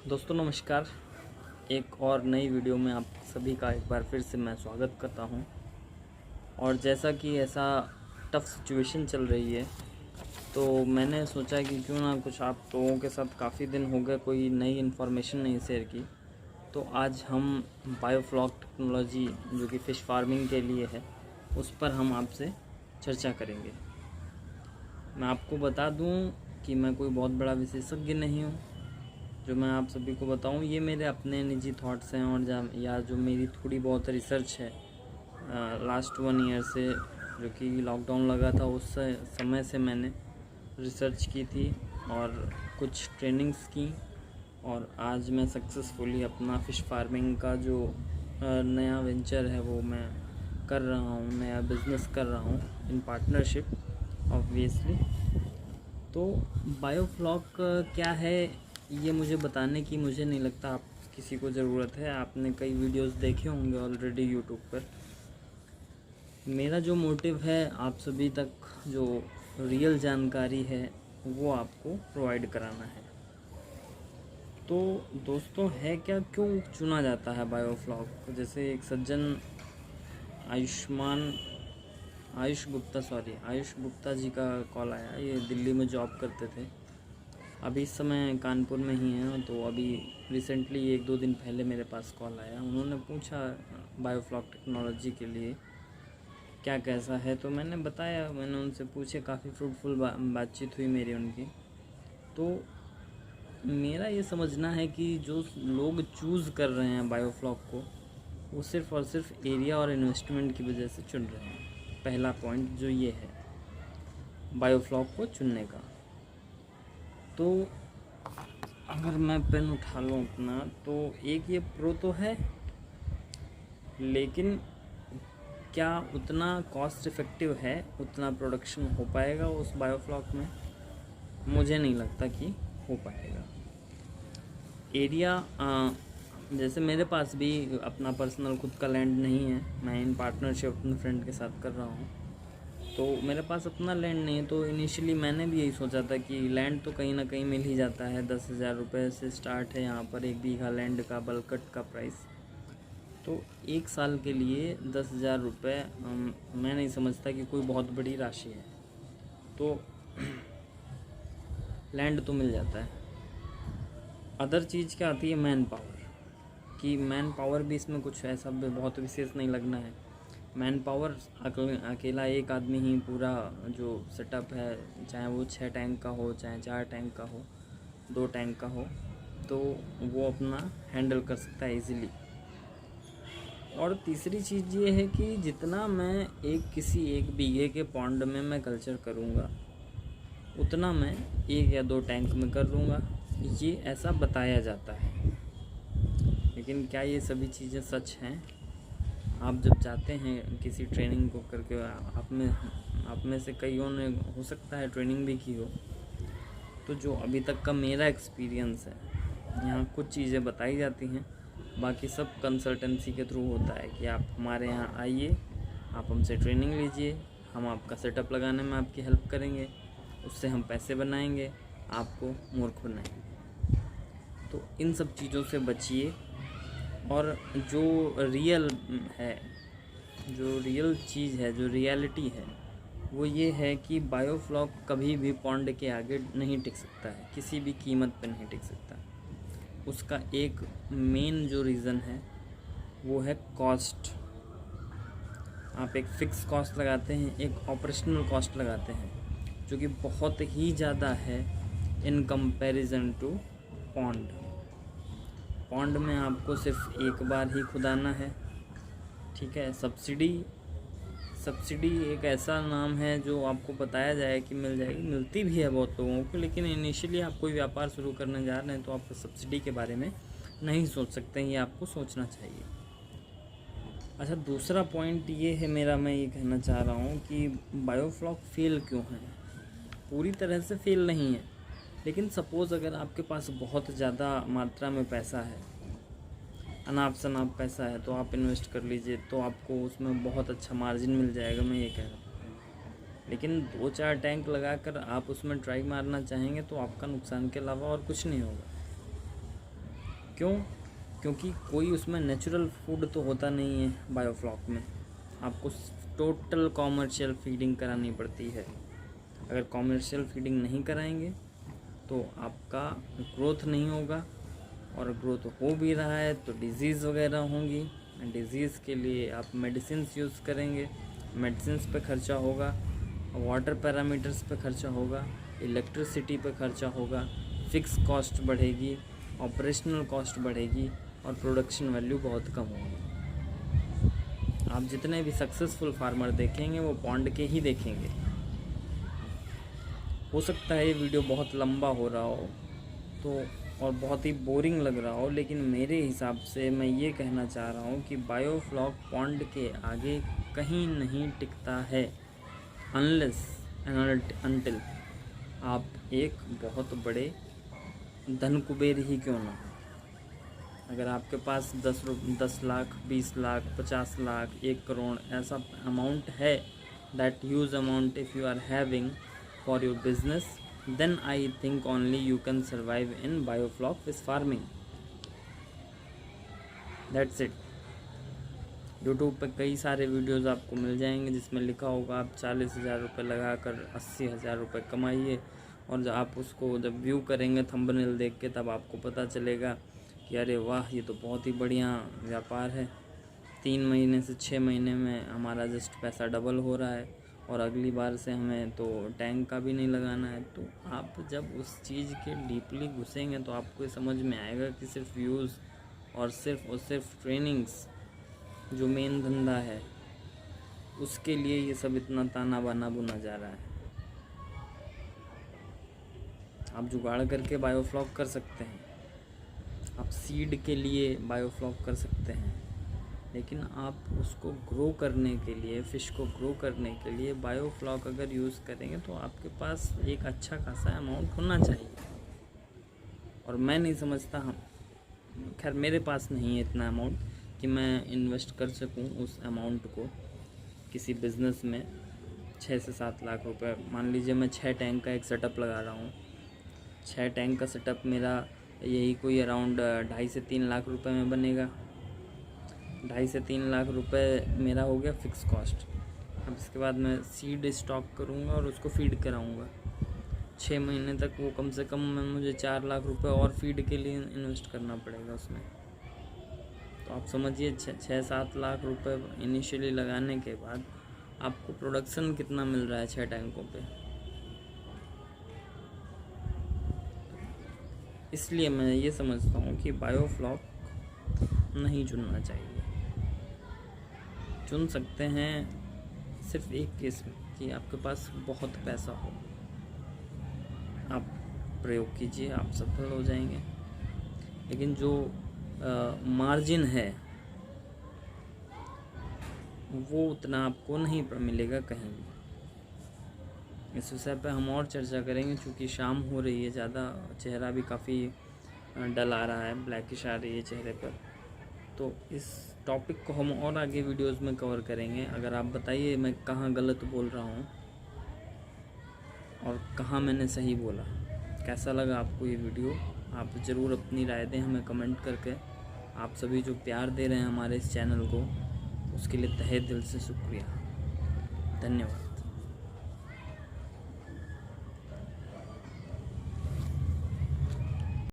दोस्तों नमस्कार। एक और नई वीडियो में आप सभी का एक बार फिर से मैं स्वागत करता हूं। और जैसा कि ऐसा टफ़ सिचुएशन चल रही है तो मैंने सोचा कि क्यों ना कुछ आप लोगों के साथ काफ़ी दिन हो गए कोई नई इन्फॉर्मेशन नहीं शेयर की। तो आज हम बायोफ्लॉक टेक्नोलॉजी जो कि फ़िश फार्मिंग के लिए है उस पर हम आपसे चर्चा करेंगे। मैं आपको बता दूं कि मैं कोई बहुत बड़ा विशेषज्ञ नहीं हूं। जो मैं आप सभी को बताऊं ये मेरे अपने निजी थॉट्स हैं और या जो मेरी थोड़ी बहुत रिसर्च है लास्ट 1 ईयर से, जो कि लॉकडाउन लगा था उस समय से मैंने रिसर्च की थी और कुछ ट्रेनिंग्स की। और आज मैं सक्सेसफुली अपना फ़िश फार्मिंग का जो नया वेंचर है वो मैं कर रहा हूँ, नया बिज़नेस कर रहा हूँ इन पार्टनरशिप ऑब्वियसली। तो बायोफ्लॉक क्या है ये मुझे बताने की मुझे नहीं लगता आप किसी को ज़रूरत है। आपने कई वीडियोस देखे होंगे ऑलरेडी यूट्यूब पर। मेरा जो मोटिव है आप सभी तक जो रियल जानकारी है वो आपको प्रोवाइड कराना है। तो दोस्तों है क्या, क्यों चुना जाता है बायोफ्लॉक? जैसे एक सज्जन आयुष गुप्ता जी का कॉल आया। ये दिल्ली में जॉब करते थे, अभी इस समय कानपुर में ही हैं। तो अभी रिसेंटली 1-2 दिन पहले मेरे पास कॉल आया। उन्होंने पूछा बायोफ्लॉक टेक्नोलॉजी के लिए क्या कैसा है, तो मैंने बताया, मैंने उनसे पूछे, काफ़ी फ्रूटफुल बातचीत हुई मेरी उनकी। तो मेरा ये समझना है कि जो लोग चूज़ कर रहे हैं बायोफ्लॉक को वो सिर्फ़ और सिर्फ एरिया और इन्वेस्टमेंट की वजह से चुन रहे हैं। पहला पॉइंट जो ये है बायोफ्लॉक को चुनने का। तो अगर मैं पेन उठा लूँ अपना, तो एक ये प्रो तो है, लेकिन क्या उतना कॉस्ट इफ़ेक्टिव है, उतना प्रोडक्शन हो पाएगा उस बायोफ्लॉक में? मुझे नहीं लगता कि हो पाएगा। एरिया जैसे मेरे पास भी अपना पर्सनल खुद का लैंड नहीं है, मैं इन पार्टनरशिप अपने फ्रेंड के साथ कर रहा हूँ। तो मेरे पास अपना लैंड नहीं है। तो इनिशियली मैंने भी यही सोचा था कि लैंड तो कहीं ना कहीं मिल ही जाता है। 10,000 रुपये से स्टार्ट है यहाँ पर 1 बीघा लैंड का बल्कट का प्राइस। तो 1 साल के लिए 10,000 रुपये मैं नहीं समझता कि कोई बहुत बड़ी राशि है। तो लैंड तो मिल जाता है। अदर चीज़ क्या आती है, मैन पावर। कि मैन पावर भी इसमें कुछ ऐसा बहुत विशेष नहीं लगना है। मैन पावर अकेला एक आदमी ही पूरा जो सेटअप है, चाहे वो 6 टैंक का हो, चाहे 4 टैंक का हो, 2 टैंक का हो, तो वो अपना हैंडल कर सकता है इजीली। और तीसरी चीज़ ये है कि जितना मैं किसी 1 बीघे के पॉन्ड में मैं कल्चर करूँगा उतना मैं 1 या 2 टैंक में कर लूँगा, ये ऐसा बताया जाता है। लेकिन क्या ये सभी चीज़ें सच हैं? आप जब जाते हैं किसी ट्रेनिंग को करके, आप में से कईयों ने हो सकता है ट्रेनिंग भी की हो, तो जो अभी तक का मेरा एक्सपीरियंस है, यहाँ कुछ चीज़ें बताई जाती हैं, बाकी सब कंसल्टेंसी के थ्रू होता है कि आप हमारे यहाँ आइए, आप हमसे ट्रेनिंग लीजिए, हम आपका सेटअप लगाने में आपकी हेल्प करेंगे, उससे हम पैसे बनाएंगे, आपको मूर्ख बनाएंगे। तो इन सब चीज़ों से बचिए। और जो रियल है, जो रियल चीज़ है, जो रियलिटी है, वो ये है कि बायोफ्लॉक कभी भी पॉन्ड के आगे नहीं टिक सकता है, किसी भी कीमत पर नहीं टिक सकता। उसका एक मेन जो रीज़न है वो है कॉस्ट। आप एक फ़िक्स कॉस्ट लगाते हैं, एक ऑपरेशनल कॉस्ट लगाते हैं, जो कि बहुत ही ज़्यादा है in comparison to pond. Pond में आपको सिर्फ एक बार ही खुदाना है, ठीक है। सब्सिडी एक ऐसा नाम है जो आपको बताया जाए कि मिल जाएगी, मिलती भी है बहुत लोगों को, लेकिन इनिशियली आप कोई व्यापार शुरू करने जा रहे हैं तो आप सब्सिडी के बारे में नहीं सोच सकते हैं, ये आपको सोचना चाहिए। अच्छा, दूसरा पॉइंट ये है मेरा, मैं ये कहना चाह रहा हूँ कि बायोफ्लॉक फेल क्यों है? पूरी तरह से फेल नहीं है, लेकिन सपोज़ अगर आपके पास बहुत ज़्यादा मात्रा में पैसा है, अनाप शनाप पैसा है, तो आप इन्वेस्ट कर लीजिए, तो आपको उसमें बहुत अच्छा मार्जिन मिल जाएगा, मैं ये कह रहा हूँ। लेकिन 2-4 टैंक लगाकर आप उसमें ट्राई मारना चाहेंगे तो आपका नुकसान के अलावा और कुछ नहीं होगा। क्यों? क्योंकि कोई उसमें नेचुरल फूड तो होता नहीं है बायोफ्लॉक में, आपको टोटल कॉमर्शियल फीडिंग करानी पड़ती है। अगर कॉमर्शियल फीडिंग नहीं कराएंगे तो आपका ग्रोथ नहीं होगा, और ग्रोथ हो भी रहा है तो डिज़ीज़ वगैरह होंगी। डिज़ीज़ के लिए आप मेडिसिन्स यूज़ करेंगे, मेडिसिन्स पे खर्चा होगा, वाटर पैरामीटर्स पे खर्चा होगा, इलेक्ट्रिसिटी पे खर्चा होगा, फिक्स कॉस्ट बढ़ेगी, ऑपरेशनल कॉस्ट बढ़ेगी, और प्रोडक्शन वैल्यू बहुत कम होगी। आप जितने भी सक्सेसफुल फार्मर देखेंगे वो पॉन्ड के ही देखेंगे। हो सकता है ये वीडियो बहुत लंबा हो रहा हो तो और बहुत ही बोरिंग लग रहा हो, लेकिन मेरे हिसाब से मैं ये कहना चाह रहा हूँ कि बायोफ्लॉक पॉन्ड के आगे कहीं नहीं टिकता है, अनलेस एंड अनटिल आप एक बहुत बड़े धन कुबेर ही क्यों ना हो। अगर आपके पास 10 लाख, 20 लाख, 50 लाख, 1 करोड़ ऐसा अमाउंट है, that huge amount if you are having for your business, then I think only you can survive in biofloc fish farming. That's it. YouTube पे कई सारे वीडियोस आपको मिल जाएंगे जिसमें लिखा होगा आप 40,000 रुपये लगा कर 80,000 रुपये कमाइए, और जब आप उसको जब व्यू करेंगे थंबनेल देख के तब आपको पता चलेगा कि अरे वाह ये तो बहुत ही बढ़िया व्यापार है, 3 महीने से 6 महीने में हमारा जस्ट पैसा डबल हो रहा है, और अगली बार से हमें तो टैंक का भी नहीं लगाना है। तो आप जब उस चीज़ के डीपली घुसेंगे तो आपको समझ में आएगा कि सिर्फ व्यूज़ और सिर्फ ट्रेनिंग्स जो मेन धंधा है उसके लिए ये सब इतना ताना बाना बुना जा रहा है। आप जुगाड़ करके बायोफ्लॉक कर सकते हैं, आप सीड के लिए बायोफ्लॉक कर सकते हैं, लेकिन आप उसको ग्रो करने के लिए, फ़िश को ग्रो करने के लिए बायोफ्लॉक अगर यूज़ करेंगे तो आपके पास एक अच्छा खासा अमाउंट होना चाहिए। और मैं नहीं समझता, हम खैर मेरे पास नहीं है इतना अमाउंट कि मैं इन्वेस्ट कर सकूं उस अमाउंट को किसी बिज़नेस में। 6 से 7 लाख रुपए, मान लीजिए मैं 6 टैंक का एक सेटअप लगा रहा हूँ, 6 टैंक का सेटअप मेरा यही कोई अराउंड 2.5 से 3 लाख रुपए में बनेगा। 2.5 से 3 लाख रुपए मेरा हो गया फ़िक्स कॉस्ट। अब इसके बाद मैं सीड स्टॉक करूँगा और उसको फीड कराऊँगा 6 महीने तक, वो कम से कम में मुझे 4 लाख रुपए और फीड के लिए इन्वेस्ट करना पड़ेगा उसमें। तो आप समझिए 6-7 लाख रुपए इनिशियली लगाने के बाद आपको प्रोडक्शन कितना मिल रहा है 6 टैंकों पे। इसलिए मैं ये समझता हूँ कि बायोफ्लॉक नहीं चुनना चाहिए। चुन सकते हैं सिर्फ एक केस में कि आपके पास बहुत पैसा हो, आप प्रयोग कीजिए, आप सफल हो जाएंगे। लेकिन जो मार्जिन है वो उतना आपको नहीं मिलेगा कहीं भी। इस विषय पे हम और चर्चा करेंगे, क्योंकि शाम हो रही है, ज़्यादा चेहरा भी काफ़ी डल आ रहा है, ब्लैकिश आ रही है चेहरे पर। तो इस टॉपिक को हम और आगे वीडियोस में कवर करेंगे। अगर आप बताइए मैं कहाँ गलत बोल रहा हूँ और कहाँ मैंने सही बोला। कैसा लगा आपको ये वीडियो? आप ज़रूर अपनी राय दें हमें कमेंट करके। आप सभी जो प्यार दे रहे हैं हमारे इस चैनल को, उसके लिए तहे दिल से शुक्रिया। धन्यवाद।